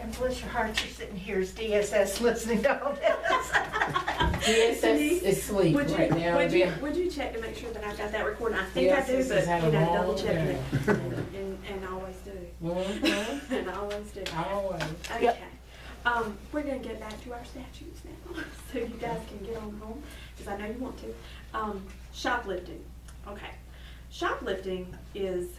And bless your heart, you're sitting here as DSS listening to all this. DSS is asleep right now. Would you check to make sure that I've got that recording? I think I do, but double check it. And always do. Mm-hmm. And always do. Always. Okay. Yep. We're going to get back to our statutes now, so you guys can get on home, because I know you want to. Shoplifting. Okay. Shoplifting is,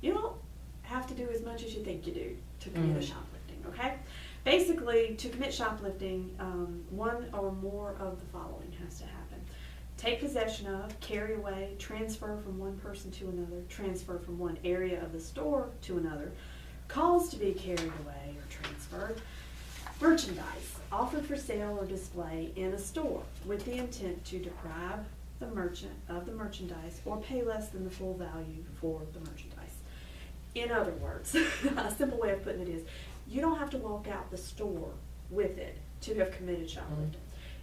you don't have to do as much as you think you do to commit a shoplifting, okay? Basically, to commit shoplifting, one or more of the following has to happen. Take possession of, carry away, transfer from one person to another, transfer from one area of the store to another, cause to be carried away or transferred, merchandise offered for sale or display in a store with the intent to deprive the merchant of the merchandise or pay less than the full value for the merchandise. In other words, a simple way of putting it is, you don't have to walk out the store with it to have committed shoplifting.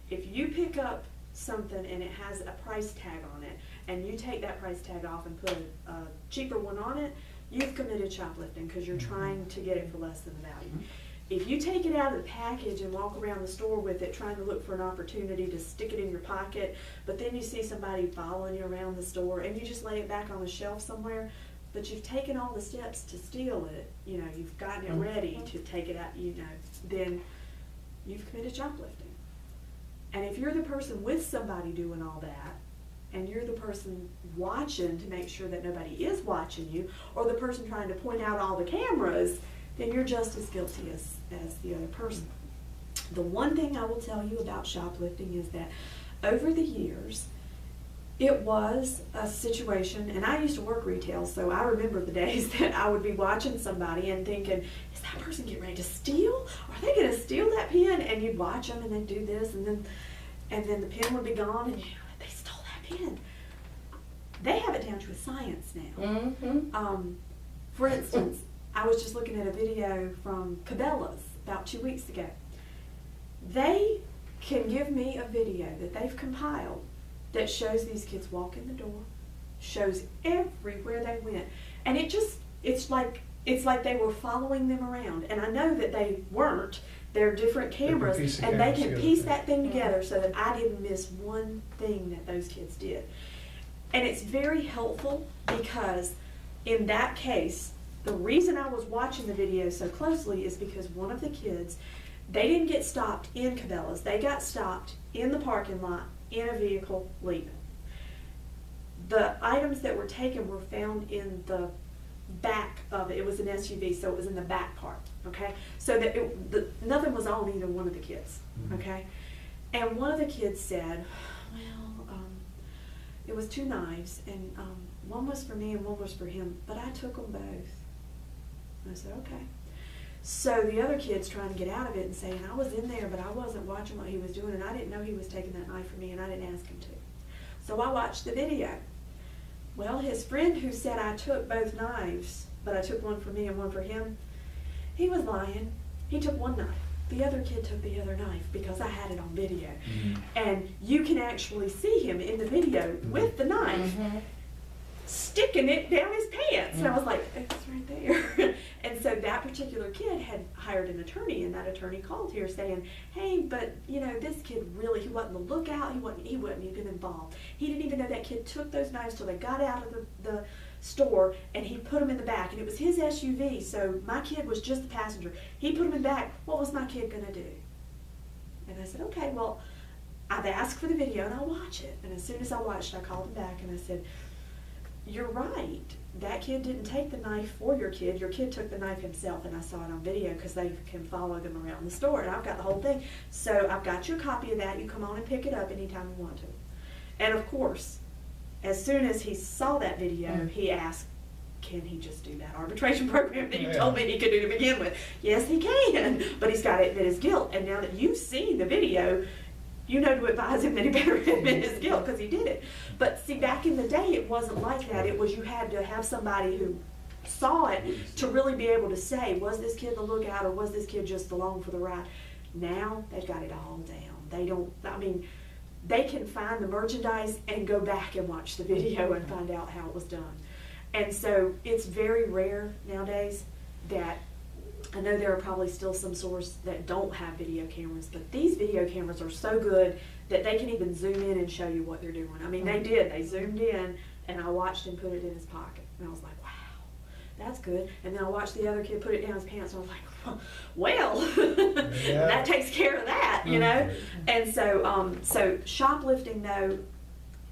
If you pick up something and it has a price tag on it, and you take that price tag off and put a cheaper one on it, you've committed shoplifting because you're trying to get it for less than the value. If you take it out of the package and walk around the store with it trying to look for an opportunity to stick it in your pocket, but then you see somebody following you around the store and you just lay it back on the shelf somewhere, but you've taken all the steps to steal it, you know, you've gotten it ready to take it out, you know, then you've committed shoplifting. And if you're the person with somebody doing all that, and you're the person watching to make sure that nobody is watching you, or the person trying to point out all the cameras, then you're just as guilty as the other person. The one thing I will tell you about shoplifting is that over the years, it was a situation, and I used to work retail, so I remember the days that I would be watching somebody and thinking, is that person getting ready to steal? Are they going to steal that pen? And you'd watch them and they'd do this, and then the pen would be gone, and you know, they stole that pen. They have it down to a science now. For instance, I was just looking at a video from Cabela's about 2 weeks ago. They can give me a video that they've compiled that shows these kids walk in the door, shows everywhere they went, and it's like they were following them around. And I know that they weren't. They're different cameras, and they can piece that thing together so that I didn't miss one thing that those kids did. And it's very helpful because in that case, the reason I was watching the video so closely is because one of the kids, they didn't get stopped in Cabela's. They got stopped in the parking lot in a vehicle leaving. The items that were taken were found in the back of it. It was an SUV, so it was in the back part, okay? So that nothing was on either one of the kids, okay? And one of the kids said, well, it was 2 knives, and one was for me and one was for him, but I took them both. And I said, okay. So the other kid's trying to get out of it and saying, I was in there, but I wasn't watching what he was doing, and I didn't know he was taking that knife from me, and I didn't ask him to. So I watched the video. Well, his friend who said I took both knives, but I took one for me and one for him, he was lying. He took one knife. The other kid took the other knife because I had it on video. And you can actually see him in the video with the knife sticking it down his pants. And I was like, it's right there. And so that particular kid had hired an attorney, and that attorney called here saying, hey, but you know, this kid really, he wasn't the lookout, he wasn't even involved. He didn't even know that kid took those knives till they got out of the store, and he put them in the back, and it was his SUV, so my kid was just the passenger. He put them in the back. What was my kid gonna do? And I said, okay, well, I've asked for the video and I'll watch it. And as soon as I watched, I called him back and I said, you're right. That kid didn't take the knife for your kid. Your kid took the knife himself, and I saw it on video because they can follow them around the store, and I've got the whole thing. So I've got you a copy of that. You come on and pick it up anytime you want to. And of course, as soon as he saw that video, he asked, can he just do that arbitration program that you told me he could do to begin with? Yes, he can, but he's got to admit his guilt. And now that you've seen the video, you know to advise him that he better admit his guilt because he did it. But see, back in the day, it wasn't like that. It was you had to have somebody who saw it to really be able to say, was this kid the lookout or was this kid just along for the ride? Now they've got it all down. They don't, I mean, they can find the merchandise and go back and watch the video and find out how it was done. And so it's very rare nowadays that I know there are probably still some stores that don't have video cameras, but these video cameras are so good that they can even zoom in and show you what they're doing. I mean, they did. They zoomed in, and I watched him put it in his pocket. And I was like, wow, that's good. And then I watched the other kid put it down his pants, and I was like, well, that takes care of that, you know? And so shoplifting, though,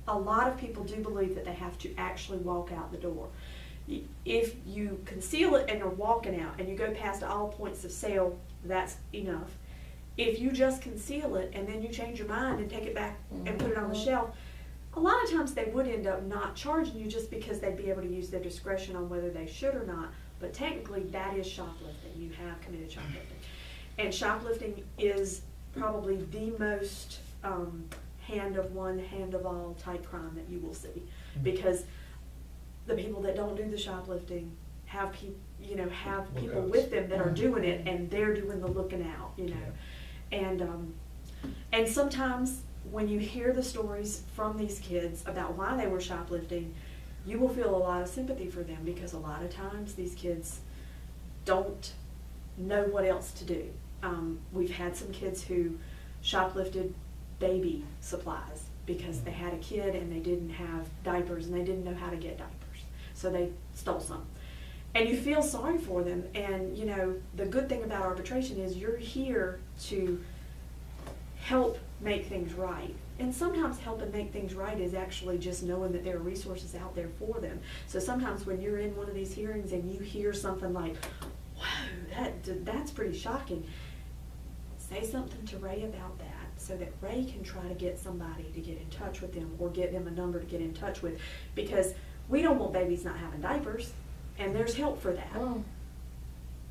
a lot of people do believe that they have to actually walk out the door. If you conceal it and you're walking out and you go past all points of sale, that's enough. If you just conceal it and then you change your mind and take it back and put it on the shelf, a lot of times they would end up not charging you just because they'd be able to use their discretion on whether they should or not. But technically, that is shoplifting. You have committed shoplifting. And shoplifting is probably the most hand of one, hand of all type crime that you will see, because the people that don't do the shoplifting have people with them that are doing it, and they're doing the looking out, you know. And sometimes when you hear the stories from these kids about why they were shoplifting, you will feel a lot of sympathy for them, because a lot of times these kids don't know what else to do. We've had some kids who shoplifted baby supplies because they had a kid and they didn't have diapers and they didn't know how to get diapers. So they stole some. And you feel sorry for them. And, you know, the good thing about arbitration is you're here to help make things right. And sometimes helping make things right is actually just knowing that there are resources out there for them. So sometimes when you're in one of these hearings and you hear something like, whoa, that's pretty shocking, say something to Ray about that, so that Ray can try to get somebody to get in touch with them, or get them a number to get in touch with, because we don't want babies not having diapers, and there's help for that.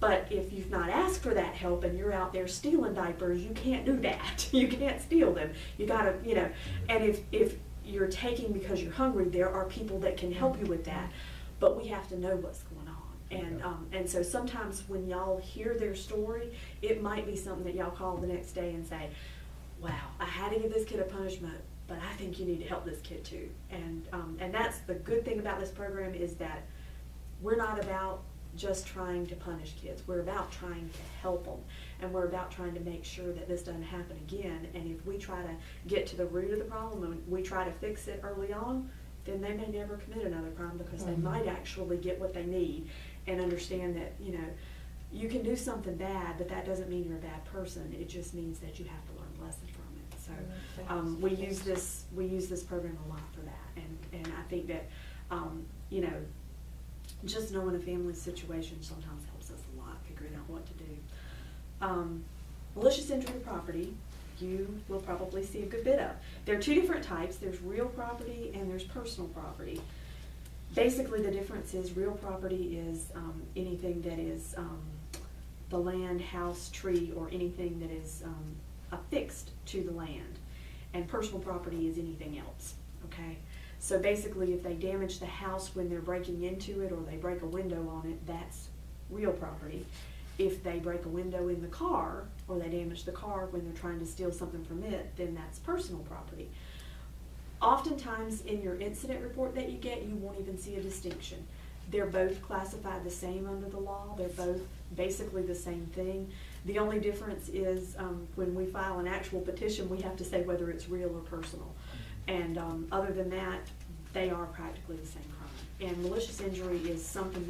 But if you've not asked for that help and you're out there stealing diapers, you can't do that. You can't steal them. You gotta, you know, and if you're taking because you're hungry, there are people that can help you with that, but we have to know what's going on. And so sometimes when y'all hear their story, it might be something that y'all call the next day and say, wow, I had to give this kid a punishment, but I think you need to help this kid too. And that's the good thing about this program, is that we're not about just trying to punish kids. We're about trying to help them, and we're about trying to make sure that this doesn't happen again. And if we try to get to the root of the problem and we try to fix it early on, then they may never commit another crime, because they might actually get what they need and understand that, you know, you can do something bad, but that doesn't mean you're a bad person. It just means that you have to learn a lesson from it. So we use this program a lot for that, and I think that you know, just knowing a family's situation sometimes helps us a lot figuring out what to do. Malicious injury to property, you will probably see a good bit of. There are two different types. There's real property and there's personal property. Basically, the difference is real property is anything that is the land, house, tree, or anything that is affixed to the land. And personal property is anything else, okay? So basically, if they damage the house when they're breaking into it, or they break a window on it, that's real property. If they break a window in the car, or they damage the car when they're trying to steal something from it, then that's personal property. Oftentimes in your incident report that you get, you won't even see a distinction. They're both classified the same under the law. They're both basically the same thing. The only difference is when we file an actual petition, we have to say whether it's real or personal. And other than that, they are practically the same crime. And malicious injury is something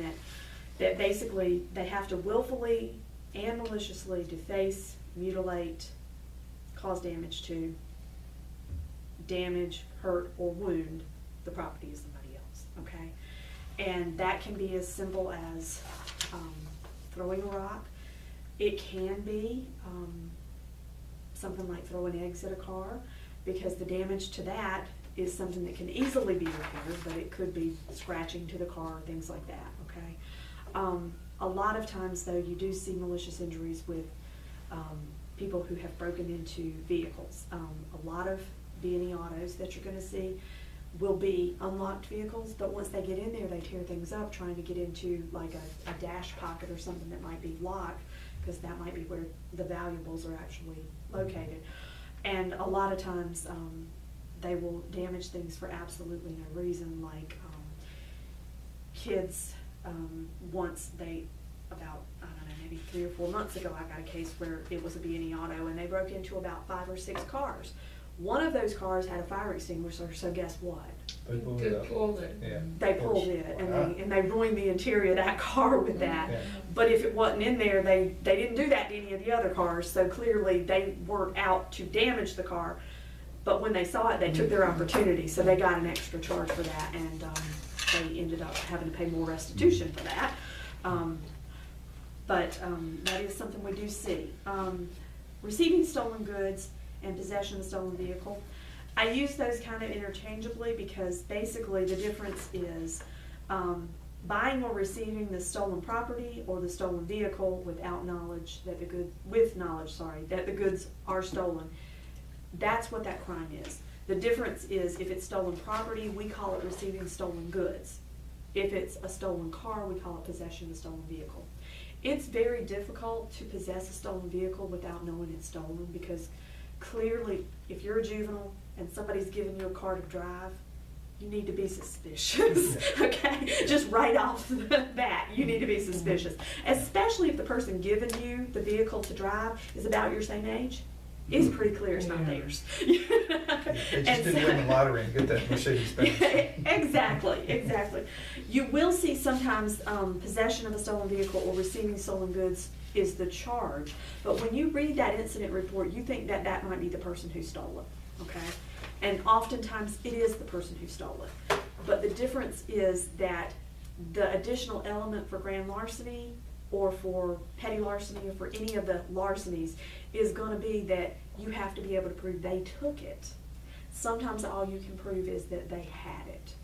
that basically they have to willfully and maliciously deface, mutilate, cause damage to, damage, hurt, or wound the property of somebody else, okay? And that can be as simple as throwing a rock. It can be something like throwing eggs at a car, because the damage to that is something that can easily be repaired, but it could be scratching to the car, things like that, okay? A lot of times, though, you do see malicious injuries with people who have broken into vehicles. A lot of B&E autos that you're going to see will be unlocked vehicles, but once they get in there, they tear things up trying to get into like a dash pocket or something that might be locked, because that might be where the valuables are actually located. And a lot of times they will damage things for absolutely no reason, like kids, once they about, I don't know, maybe 3 or 4 months ago, I got a case where it was a B&E auto and they broke into about 5 or 6 cars. One of those cars had a fire extinguisher, so guess what? They pulled They it up. pulled it. Yeah. They pulled it and Wow. they ruined the interior of that car with that. Yeah. But if it wasn't in there, they didn't do that to any of the other cars, so clearly they weren't out to damage the car. But when they saw it, they took their opportunity, so they got an extra charge for that, and they ended up having to pay more restitution for that. But that is something we do see. Receiving stolen goods and possession of a stolen vehicle. I use those kind of interchangeably because basically the difference is buying or receiving the stolen property or the stolen vehicle without knowledge that the that the goods are stolen. That's what that crime is. The difference is if it's stolen property, we call it receiving stolen goods. If it's a stolen car, we call it possession of a stolen vehicle. It's very difficult to possess a stolen vehicle without knowing it's stolen because clearly if you're a juvenile and somebody's giving you a car to drive, you need to be suspicious, okay? Just right off the bat, you need to be suspicious. Especially if the person giving you the vehicle to drive is about your same age. It's pretty clear it's not theirs. They just didn't win the lottery and get that Mercedes Benz. Exactly. You will see sometimes possession of a stolen vehicle or receiving stolen goods is the charge. But when you read that incident report, you think that that might be the person who stole it, okay? And oftentimes it is the person who stole it. But the difference is that the additional element for grand larceny or for petty larceny or for any of the larcenies is going to be that you have to be able to prove they took it. Sometimes all you can prove is that they had it,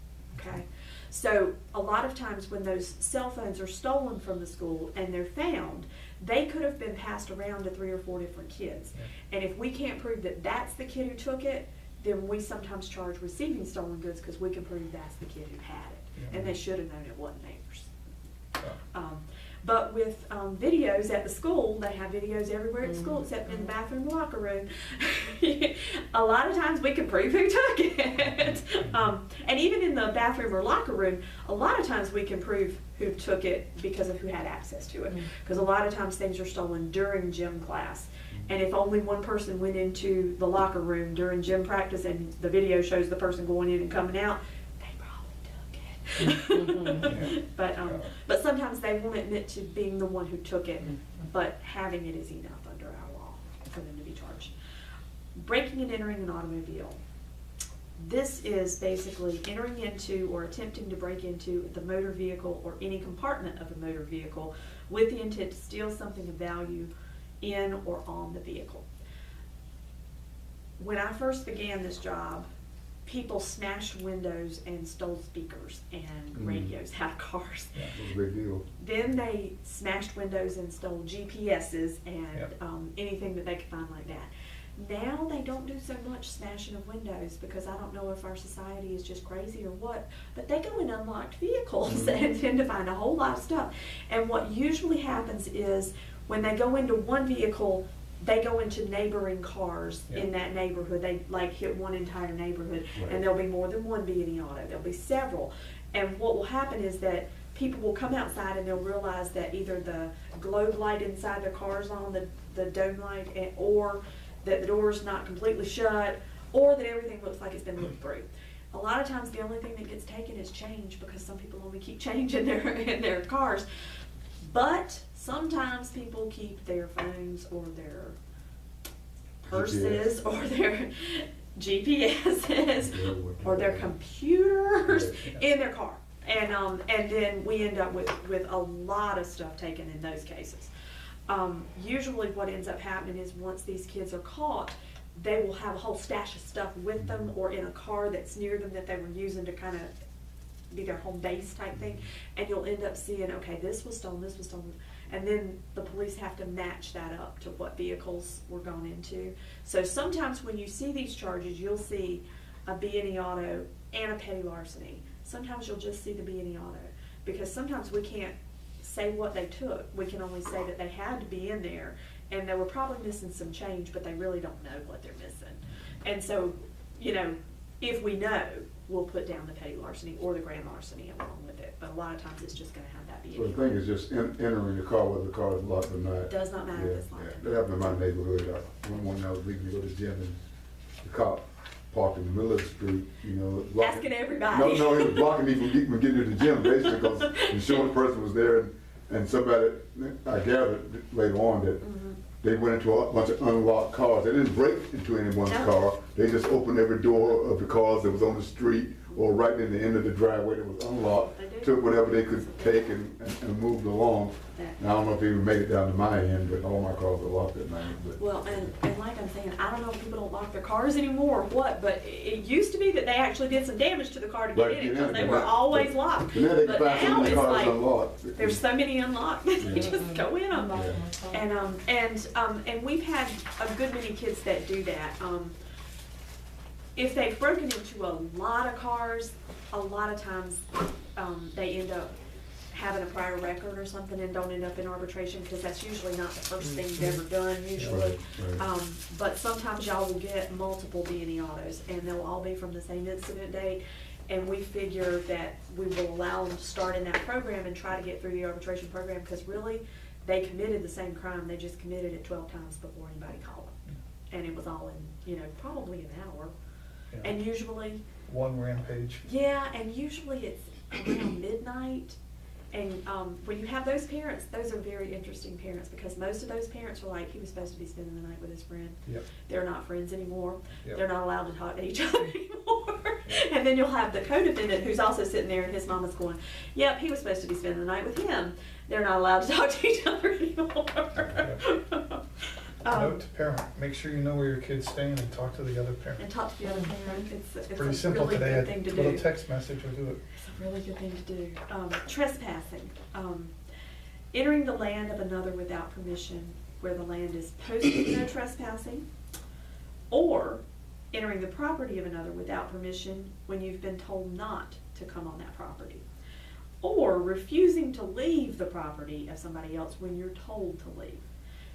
okay? So a lot of times when those cell phones are stolen from the school and they're found, they could have been passed around to 3 or 4 different kids. Yeah. And if we can't prove that that's the kid who took it, then we sometimes charge receiving stolen goods because we can prove that's the kid who had it. Yeah. And they should have known it wasn't theirs. Oh. But with videos at the school, they have videos everywhere at school except in the bathroom, locker room. A lot of times we can prove who took it. And even in the bathroom or locker room, a lot of times we can prove who took it because of who had access to it. Because a lot of times things are stolen during gym class. And if only one person went into the locker room during gym practice and the video shows the person going in and coming out, but sometimes they won't admit to being the one who took it, but having it is enough under our law for them to be charged. Breaking and entering an automobile. This is basically entering into or attempting to break into the motor vehicle or any compartment of a motor vehicle with the intent to steal something of value in or on the vehicle. When I first began this job, people smashed windows and stole speakers and radios out of cars. Yeah. It was a big deal. Then they smashed windows and stole GPSs and anything that they could find like that. Now they don't do so much smashing of windows because I don't know if our society is just crazy or what, but they go in unlocked vehicles and tend to find a whole lot of stuff. And what usually happens is when they go into one vehicle, they go into neighboring cars in that neighborhood. They like hit one entire neighborhood, and there'll be more than one B&E auto. There'll be several. And what will happen is that people will come outside and they'll realize that either the globe light inside their car is on, the dome light, or that the door's not completely shut, or that everything looks like it's been looked through. A lot of times the only thing that gets taken is change because some people only keep change in their cars. But sometimes people keep their phones or their purses or their GPSs or their computers in their car. And then we end up with a lot of stuff taken in those cases. Usually what ends up happening is once these kids are caught, they will have a whole stash of stuff with them or in a car that's near them that they were using to kind of be their home base type thing, and you'll end up seeing, okay, this was stolen, and then the police have to match that up to what vehicles were gone into. So sometimes when you see these charges, you'll see a B&E auto and a petty larceny. Sometimes you'll just see the B&E auto because sometimes we can't say what they took. We can only say that they had to be in there and they were probably missing some change, but they really don't know what they're missing. And so, you know, if we know, we'll put down the petty larceny or the grand larceny along with it. But a lot of times it's just gonna have that be. So the thing is just entering the car, whether the car is locked or not. It does not matter if it's locked. Yeah, that happened in my neighborhood. When I was leaving to go to the gym, and the cop parked in the middle of the street, you know. Asking everybody. No, he was blocking me from getting to the gym, basically, because the insurance person was there, and somebody, I gathered later on that they went into a bunch of unlocked cars. They didn't break into anyone's No. car. They just opened every door of the cars that was on the street or right in the end of the driveway that was unlocked, They did. took whatever they could take and moved along. Yeah. And I don't know if they even made it down to my end, but all my cars were locked at night. But Well, and like I'm saying, I don't know if people don't lock their cars anymore or what, but it used to be that they actually did some damage to the car to get Right, in it yeah, because they but were now- always locked. but now they can But find so now many it's cars like, unlocked. there's so many unlocked that they Yeah. just go in them. Yeah. And we've had a good many kids that do that. If they've broken into a lot of cars, a lot of times, they end up having a prior record or something and don't end up in arbitration, because that's usually not the first thing they've ever done, usually. Right. But sometimes y'all will get multiple B&E autos, and they'll all be from the same incident date. And we figure that we will allow them to start in that program and try to get through the arbitration program, because really, they committed the same crime, they just committed it 12 times before anybody called them. And it was all in, probably an hour. Yeah. And usually, One rampage. yeah, and usually it's around midnight. And when you have those parents, those are very interesting parents, because most of those parents are like, he was supposed to be spending the night with his friend. Yep. They're not friends anymore. Yep. They're not allowed to talk to each other anymore. And then you'll have the co-defendant who's also sitting there, and his mama's going, yep, he was supposed to be spending the night with him. They're not allowed to talk to each other anymore. Note to parent, make sure you know where your kid's staying and talk to the other parent. And talk to the other parent. It's Pretty a simple really today, good a thing to little do. text message will do it. It's a really good thing to do. Trespassing. Entering the land of another without permission where the land is posted no trespassing, or entering the property of another without permission when you've been told not to come on that property, or refusing to leave the property of somebody else when you're told to leave.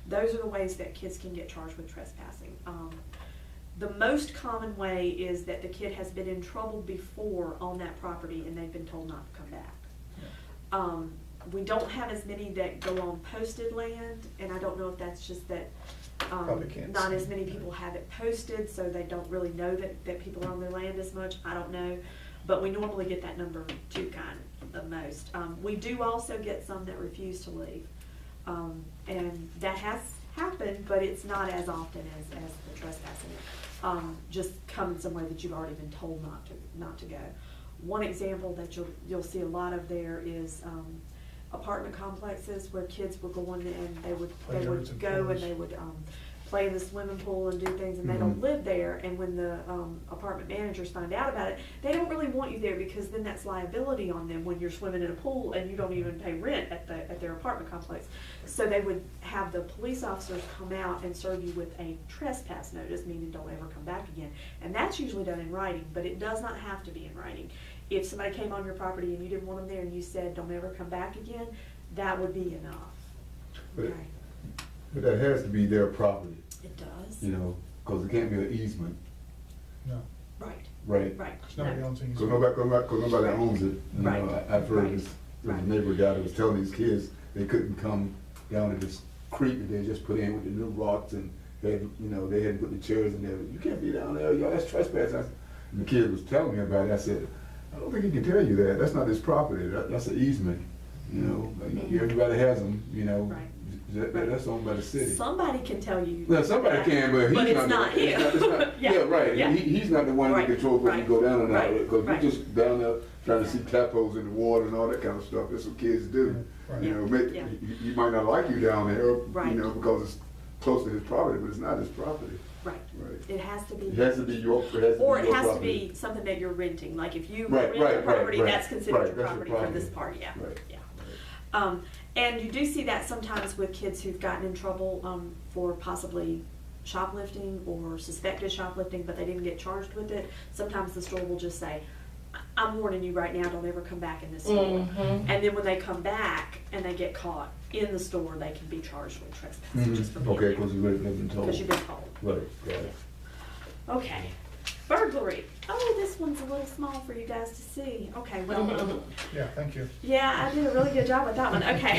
Those are the ways that kids can get charged with trespassing. The most common way is that the kid has been in trouble before on that property and they've been told not to come back. We don't have as many that go on posted land, and I don't know if that's just that Probably can't not see. as many people have it posted, so they don't really know that people are on their land as much. I don't know, but we normally get that number 2 kind the most. We do also get some that refuse to leave, and that has happened, but it's not as often as the trespassing. Just coming somewhere that you've already been told not to go. One example that you'll see a lot of there is apartment complexes where kids were going and they would Playgrounds and go and pools. they would play in the swimming pool and do things, and they don't live there. And when the apartment managers find out about it, they don't really want you there, because then that's liability on them when you're swimming in a pool and you don't even pay rent at their apartment complex. So they would have the police officers come out and serve you with a trespass notice, meaning don't ever come back again. And that's usually done in writing, but it does not have to be in writing. If somebody came on your property and you didn't want them there and you said don't ever come back again, that would be enough. But- Okay. But that has to be their property, It does. because it can't be an easement, No, Right, right? right. because nobody No. owns these. Because nobody owns it. Right. I've heard Right. this Right. neighbor guy that was telling these kids they couldn't come down to this creek that they just put in with the new rocks, and they had put the chairs in there. You can't be down there, y'all, that's trespassing. And the kid was telling me about it. I said, I don't think he can tell you that. That's not his property. That's an easement. Everybody has them. Right. That's owned by the city. Somebody can tell you. Well, somebody that, can, but he's it's not the, him. it's not- Yeah, yeah, right. yeah. He's not the one Right, that controls whether you right, go down or not. right, Because right. you're just down there trying to see tadpoles in the water and all that kind of stuff. That's what kids do. Right. Yeah. You might not like you down there, Right. because it's close to his property, but it's not his property. Right. Right. It has to be. It has to be your. Or it your has to property. be something that you're renting. Like if you Right, rent right, a property, right, that's considered right, your that's your property for property. this part. Yeah. Right. Yeah. And you do see that sometimes with kids who've gotten in trouble for possibly shoplifting or suspected shoplifting, but they didn't get charged with it. Sometimes the store will just say, I'm warning you right now, don't ever come back in this store. And then when they come back and they get caught in the store, they can be charged with trespassing just for being Okay, there. because you've been told. Because you've been told. Right, got it. Okay. Burglary. Oh, this one's a little small for you guys to see. Okay, well, Yeah, thank you. yeah, I did a really good job with that one. Okay.